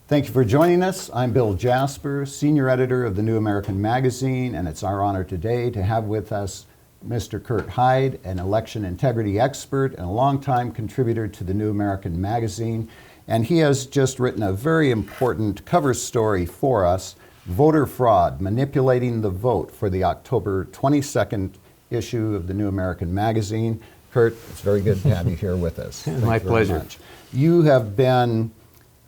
Thank you for joining us. I'm Bill Jasper, Senior Editor of the New American Magazine, and it's our honor today to have with us Mr. Kurt Hyde, an election integrity expert and a longtime contributor to the New American Magazine. And he has just written a very important cover story for us, Voter Fraud, Manipulating the Vote, for the October 22nd issue of the New American Magazine. Kurt, it's very good to have you here with us. My pleasure. Much. You have been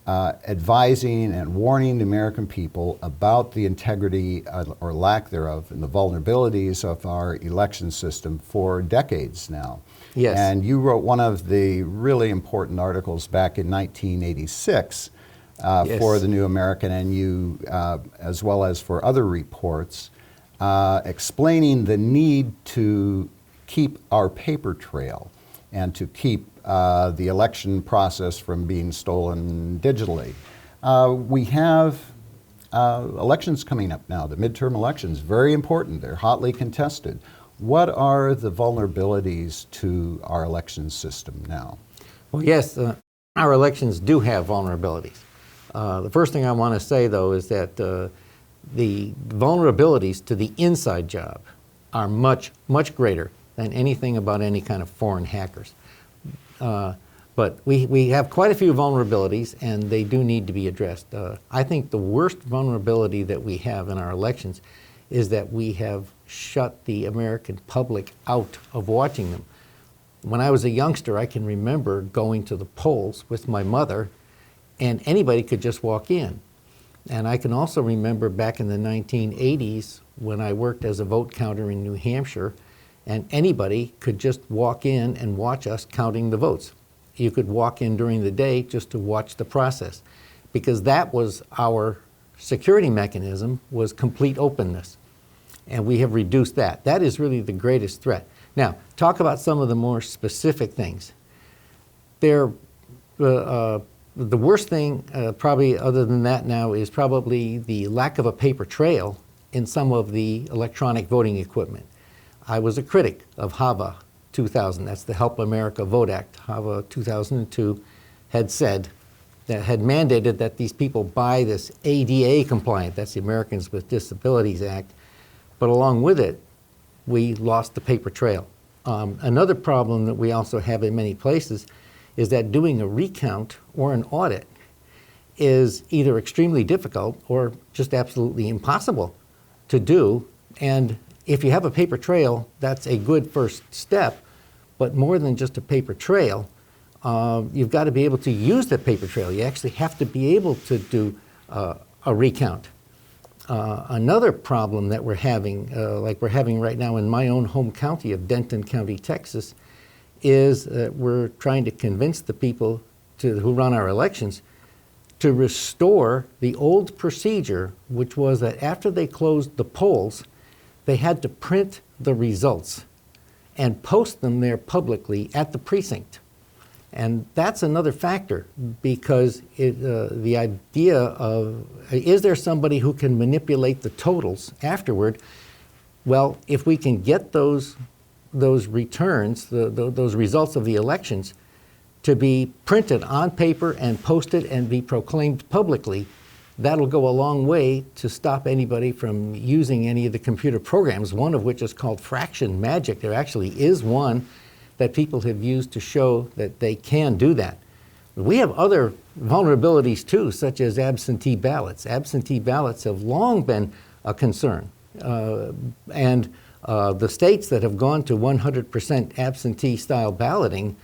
advising and warning the American people about the integrity or lack thereof and the vulnerabilities of our election system for decades now. Yes. And you wrote one of the really important articles back in 1986 Yes. for the New American, and you, as well as for other reports, explaining the need to keep our paper trail and to keep the election process from being stolen digitally. We have elections coming up now, the midterm elections, very important. They're hotly contested. What are the vulnerabilities to our election system now? Well, yes, our elections do have vulnerabilities. The first thing I want to say, though, is that the vulnerabilities to the inside job are much, much greater than anything about any kind of foreign hackers. But we have quite a few vulnerabilities, and they do need to be addressed. I think the worst vulnerability that we have in our elections is that we have shut the American public out of watching them. When I was a youngster, I can remember going to the polls with my mother, and anybody could just walk in. And I can also remember back in the 1980s when I worked as a vote counter in New Hampshire, and anybody could just walk in and watch us counting the votes. You could walk in during the day just to watch the process, because that was our security mechanism, was complete openness. And we have reduced that. That is really the greatest threat. Now, talk about some of the more specific things. The worst thing, probably other than that now, is probably the lack of a paper trail in some of the electronic voting equipment. I was a critic of HAVA 2000, that's the Help America Vote Act. HAVA 2002 had said, that had mandated that these people buy this ADA compliant, that's the Americans with Disabilities Act, but along with it, we lost the paper trail. Another problem that we also have in many places is that doing a recount or an audit is either extremely difficult or just absolutely impossible to do. And if you have a paper trail, that's a good first step, but more than just a paper trail, you've got to be able to use the paper trail. You actually have to be able to do a recount. Another problem that we're having, like we're having right now in my own home county of Denton County, Texas, is that we're trying to convince the people who run our elections to restore the old procedure, which was that after they closed the polls, they had to print the results and post them there publicly at the precinct. And that's another factor, because the idea of, is there somebody who can manipulate the totals afterward? Well, if we can get those returns, those results of the elections, to be printed on paper and posted and be proclaimed publicly, that'll go a long way to stop anybody from using any of the computer programs, one of which is called fraction magic. There actually is one that people have used to show that they can do that. We have other vulnerabilities too, such as absentee ballots. Absentee ballots have long been a concern. And the states that have gone to 100% absentee style balloting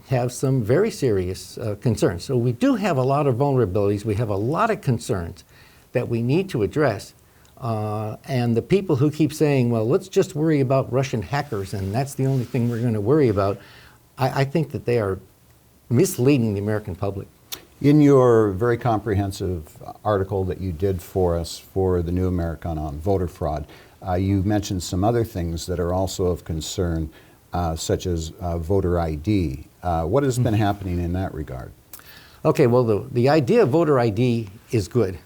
have some very serious concerns. So we do have a lot of vulnerabilities. We have a lot of concerns that we need to address. And the people who keep saying, well, let's just worry about Russian hackers and that's the only thing we're going to worry about, I think that they are misleading the American public. In your very comprehensive article that you did for us for the New American on voter fraud, you mentioned some other things that are also of concern, such as voter ID. What has been happening in that regard? Okay, well, the idea of voter ID is good,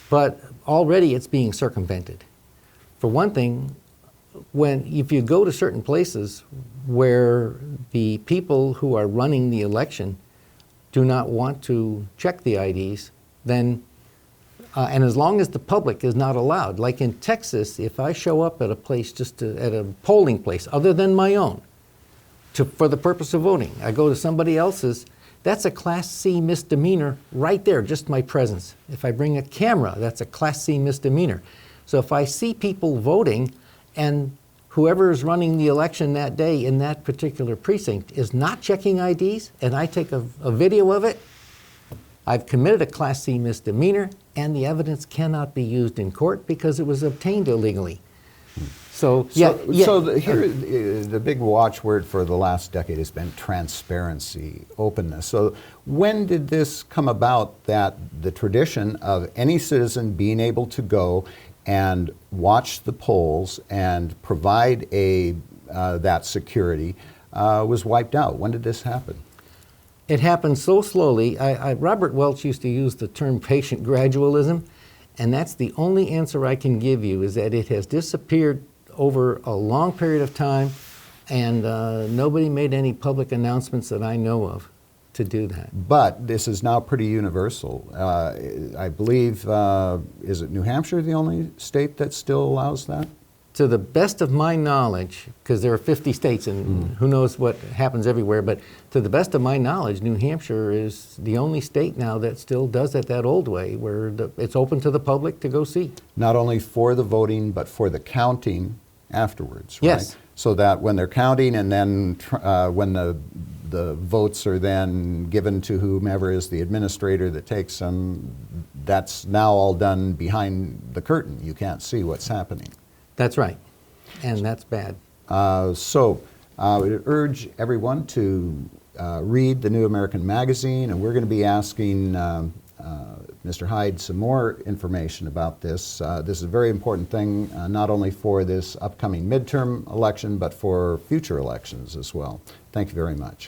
but already it's being circumvented. For one thing, if you go to certain places where the people who are running the election do not want to check the IDs, then, and as long as the public is not allowed, like in Texas, if I show up at a place, at a polling place other than my own, for the purpose of voting, I go to somebody else's, that's a Class C misdemeanor right there, just my presence. If I bring a camera, that's a Class C misdemeanor. So if I see people voting and whoever is running the election that day in that particular precinct is not checking IDs, and I take a video of it, I've committed a Class C misdemeanor, and the evidence cannot be used in court because it was obtained illegally. So the big watchword for the last decade has been transparency, openness. So when did this come about, that the tradition of any citizen being able to go and watch the polls and provide that security was wiped out? When did this happen? It happened so slowly. Robert Welch used to use the term patient gradualism, and that's the only answer I can give you, is that it has disappeared over a long period of time, and nobody made any public announcements that I know of to do that. But this is now pretty universal. I believe, is it New Hampshire the only state that still allows that? To the best of my knowledge, because there are 50 states and who knows what happens everywhere, but to the best of my knowledge, New Hampshire is the only state now that still does it that old way, where it's open to the public to go see. Not only for the voting, but for the counting afterwards, right? Yes. So that when they're counting, and then when the votes are then given to whomever is the administrator that takes them, that's now all done behind the curtain. You can't see what's happening. That's right, and that's bad. I would urge everyone to read the New American Magazine, and we're going to be asking Mr. Hyde some more information about this. This is a very important thing, not only for this upcoming midterm election, but for future elections as well. Thank you very much.